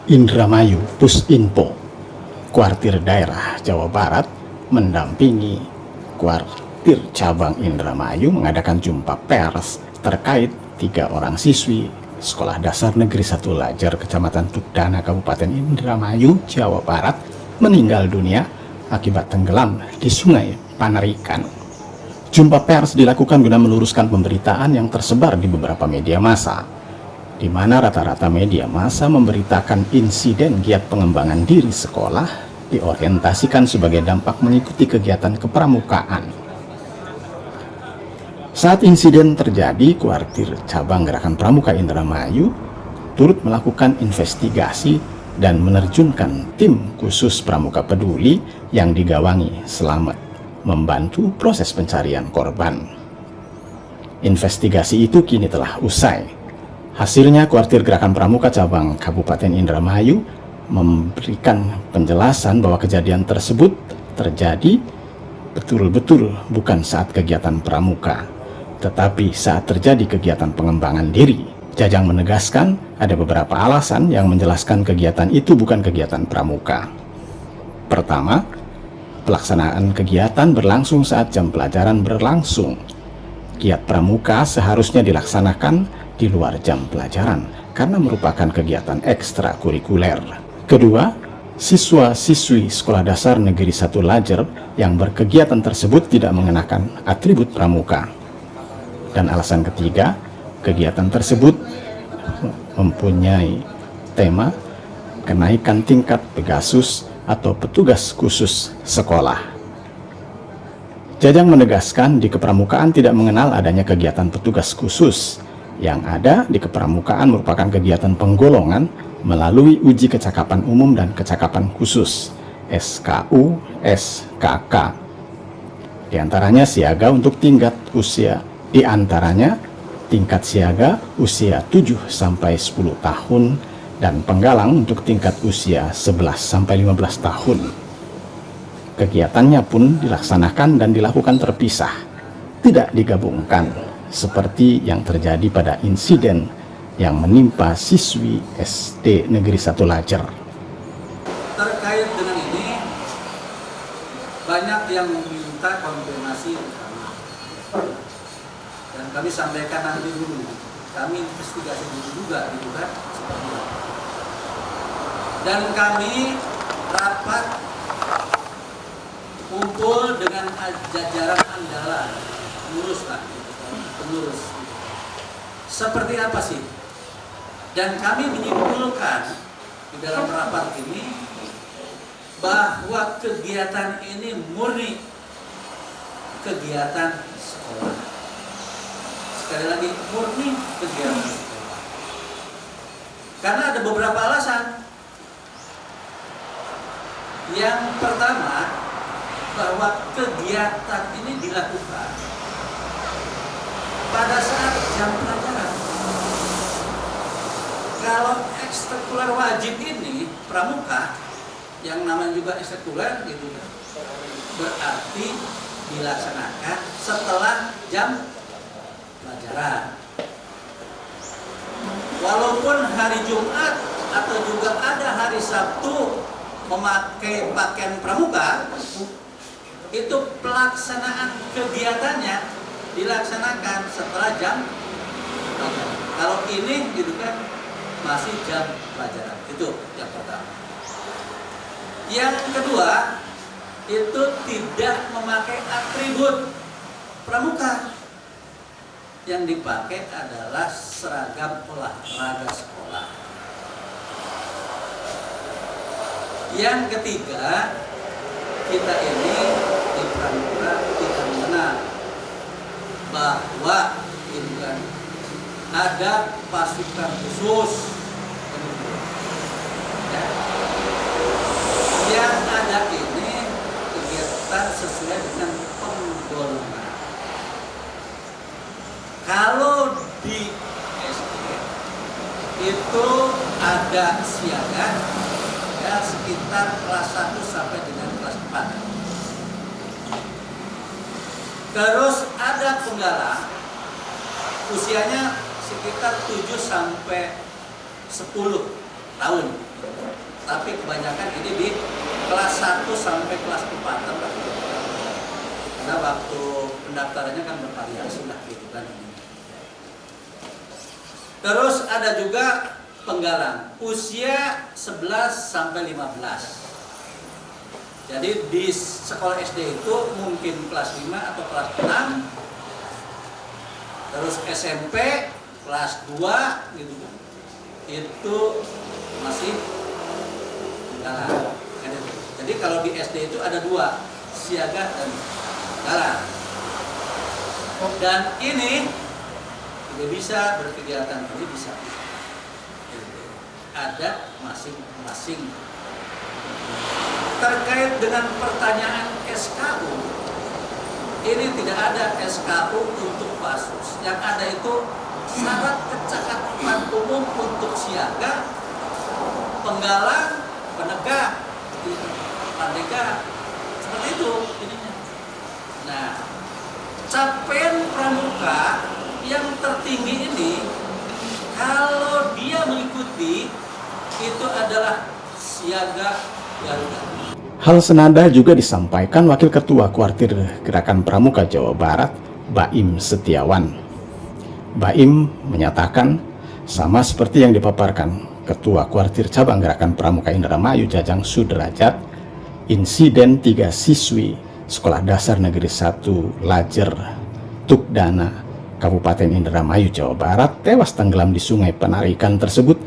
Indramayu Pusinpo, Kuartir Daerah Jawa Barat, mendampingi Kuartir Cabang Indramayu mengadakan jumpa pers terkait 3 orang siswi Sekolah Dasar Negeri 1 Lajar Kecamatan Tugdana Kabupaten Indramayu, Jawa Barat meninggal dunia akibat tenggelam di Sungai Panarikan. Jumpa pers dilakukan guna meluruskan pemberitaan yang tersebar di beberapa media massa, di mana rata-rata media massa memberitakan insiden giat pengembangan diri sekolah diorientasikan sebagai dampak mengikuti kegiatan kepramukaan. Saat insiden terjadi, Kuartir Cabang Gerakan Pramuka Indramayu turut melakukan investigasi dan menerjunkan tim khusus Pramuka Peduli yang digawangi Selamat membantu proses pencarian korban. Investigasi itu kini telah usai. Hasilnya, Kuartir Gerakan Pramuka Cabang Kabupaten Indramayu memberikan penjelasan bahwa kejadian tersebut terjadi betul-betul bukan saat kegiatan pramuka, tetapi saat terjadi kegiatan pengembangan diri. Jajang menegaskan ada beberapa alasan yang menjelaskan kegiatan itu bukan kegiatan pramuka. Pertama, pelaksanaan kegiatan berlangsung saat jam pelajaran berlangsung. Giat pramuka seharusnya dilaksanakan di luar jam pelajaran karena merupakan kegiatan ekstrakurikuler. Kedua, siswa-siswi Sekolah Dasar Negeri 1 Lajar yang berkegiatan tersebut tidak mengenakan atribut pramuka. Dan alasan ketiga, kegiatan tersebut mempunyai tema kenaikan tingkat Pegasus atau petugas khusus sekolah. Jajang menegaskan di kepramukaan tidak mengenal adanya kegiatan petugas khusus. Yang ada di kepramukaan merupakan kegiatan penggolongan melalui uji kecakapan umum dan kecakapan khusus SKU, SKK. Di antaranya siaga untuk tingkat usia, di antaranya tingkat siaga usia 7 sampai 10 tahun dan penggalang untuk tingkat usia 11 sampai 15 tahun. Kegiatannya pun dilaksanakan dan dilakukan terpisah, tidak digabungkan seperti yang terjadi pada insiden yang menimpa siswi SD Negeri 1 Lajar. Terkait dengan ini, banyak yang meminta konfirmasi dan kami sampaikan nanti dulu, kami investigasi dulu juga gitu kan, seperti itu. Dan kami rapat kumpul dengan jajaran andalan pengurus. Seperti apa sih? Dan kami menyimpulkan di dalam rapat ini bahwa kegiatan ini murni kegiatan sekolah. Sekali lagi, murni kegiatan sekolah. Karena ada beberapa alasan. Yang pertama, bahwa kegiatan ini dilakukan pada saat jam pelajaran. Kalau ekstrakurikuler wajib ini pramuka, yang namanya juga ekstrakurikuler gitu, berarti dilaksanakan setelah jam pelajaran. Walaupun hari Jumat atau juga ada hari Sabtu memakai pakaian pramuka, itu pelaksanaan kegiatannya dilaksanakan setelah jam pelajaran. Kalau ini gitu kan masih jam pelajaran. Itu yang pertama. Yang kedua, itu tidak memakai atribut pramuka. Yang dipakai adalah seragam olahraga sekolah. Yang ketiga, kita ini di pramuka tidak mengenal bahwa ini kan ada pasukan khusus. Ya. Yang ada ini kegiatan sesuai dengan penggolongan. Kalau di SD itu ada siaga ya sekitar kelas 1 sampai dengan kelas 4. Terus ada penggalang usianya sekitar 7 sampai 10 tahun. Tapi kebanyakan ini di kelas 1 sampai kelas 4 tambah. Karena waktu pendaftarannya kan bervariasi lah gitu kan. Terus ada juga penggalang usia 11 sampai 15. Jadi di sekolah SD itu mungkin kelas 5 atau kelas 6. Terus SMP kelas 2 gitu. Itu masih penggalang. Jadi kalau di SD itu ada 2, siaga dan penggalang. Dan ini tidak bisa berkegiatan, ini bisa. Ada masing-masing. Terkait dengan pertanyaan SKU, ini tidak ada SKU untuk Pasus. Yang ada itu syarat kecakapan umum untuk siaga, penggalang, penegak, pandega, seperti itu ininya. Nah, capaian pramuka yang tertinggi ini, kalau dia mengikuti, itu adalah siaga Garuda. Hal senada juga disampaikan Wakil Ketua Kuartir Gerakan Pramuka Jawa Barat, Baim Setiawan. Baim menyatakan sama seperti yang dipaparkan Ketua Kuartir Cabang Gerakan Pramuka Indramayu Jajang Sudrajat, insiden 3 siswi Sekolah Dasar Negeri 1 Lajer Tukdana Kabupaten Indramayu Jawa Barat tewas tenggelam di Sungai Penarikan tersebut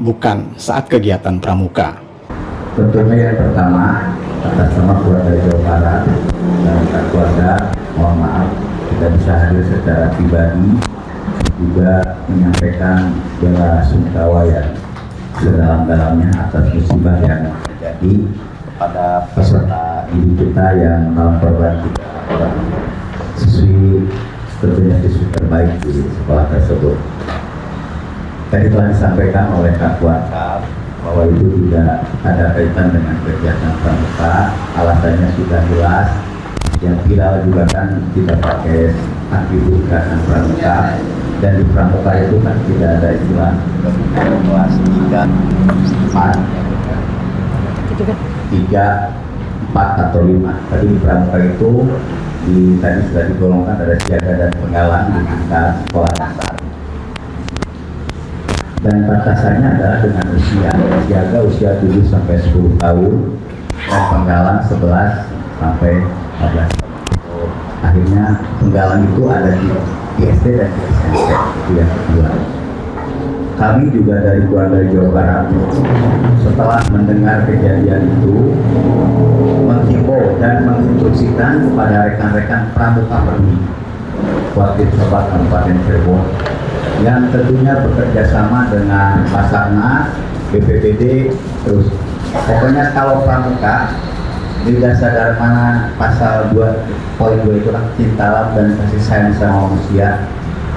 bukan saat kegiatan pramuka. Tentunya yang pertama, atas nama keluarga Jawa Barat dan keluarga, mohon maaf tidak bisa hadir secara pribadi, juga menyampaikan bela sungkawa yang sedalam-dalamnya atas musibah yang terjadi pada peserta didik kita yang dalam korban 3 orang siswi, tentunya siswi terbaik di sekolah tersebut. Tadi telah disampaikan oleh Kak Kuarkap bahwa itu tidak ada kaitan dengan kegiatan pramuka, alasannya sudah jelas. Yang viral juga kan tidak pakai atribut gerakan pramuka, dan di pramuka itu kan tidak ada istilah kelas 3, 4 atau 5. Tadi di pramuka itu tadi sudah digolongkan ada siaga dan penggalang di tingkat sekolah dasar. Dan batasannya adalah dengan usia, siaga usia 7 sampai 10 tahun dan penggalang 11 sampai 14 tahun. Akhirnya penggalang itu ada di SD dan di SMP, itu yang kedua. Kami juga dari keluarga Jawa Barat setelah mendengar kejadian itu menghimbau dan menginstruksikan kepada rekan-rekan pramuka peduli Kuartir Sobat Kabupaten Cirebon yang tentunya bekerja sama dengan Basarnas, BPBD, terus pokoknya kalau pramuka di dasar Dharma pasal 2.2 itu kan cinta alam dan kasih sayang sama manusia.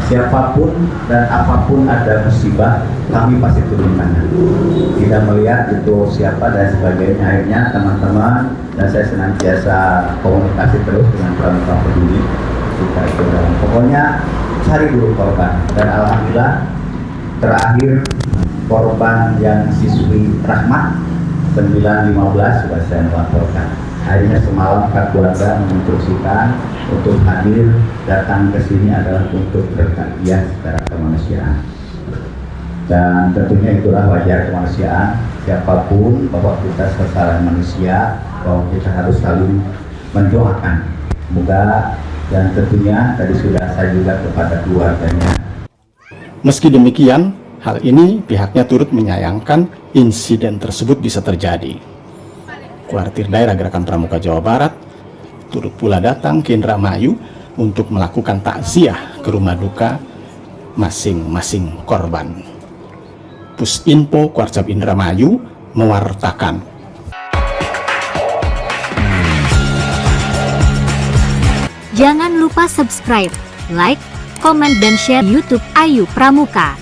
Siapapun dan apapun ada musibah, kami pasti turun tangan. Tidak melihat itu siapa dan sebagainya. Akhirnya teman-teman dan saya senantiasa komunikasi terus dengan pramuka peduli. Kita itu pokoknya cari dulu korban, dan alhamdulillah terakhir korban yang siswi Rahmat 915 sudah saya melaporkan. Akhirnya semalam Kak keluarga menginstruksikan untuk hadir datang ke sini adalah untuk berkajian secara kemanusiaan. Dan tentunya itulah wajar kemanusiaan, siapapun bahwa kita sesama manusia, bahwa kita harus saling mendoakan. Semoga, dan tentunya tadi sudah saya juga kepada keluarganya. Meski demikian, hal ini pihaknya turut menyayangkan insiden tersebut bisa terjadi. Kuartir Daerah Gerakan Pramuka Jawa Barat turut pula datang ke Indramayu untuk melakukan takziah ke rumah duka masing-masing korban. Pusinfo Kuarcap Indramayu mewartakan. Jangan lupa subscribe, like, komen dan share YouTube Ayu Pramuka.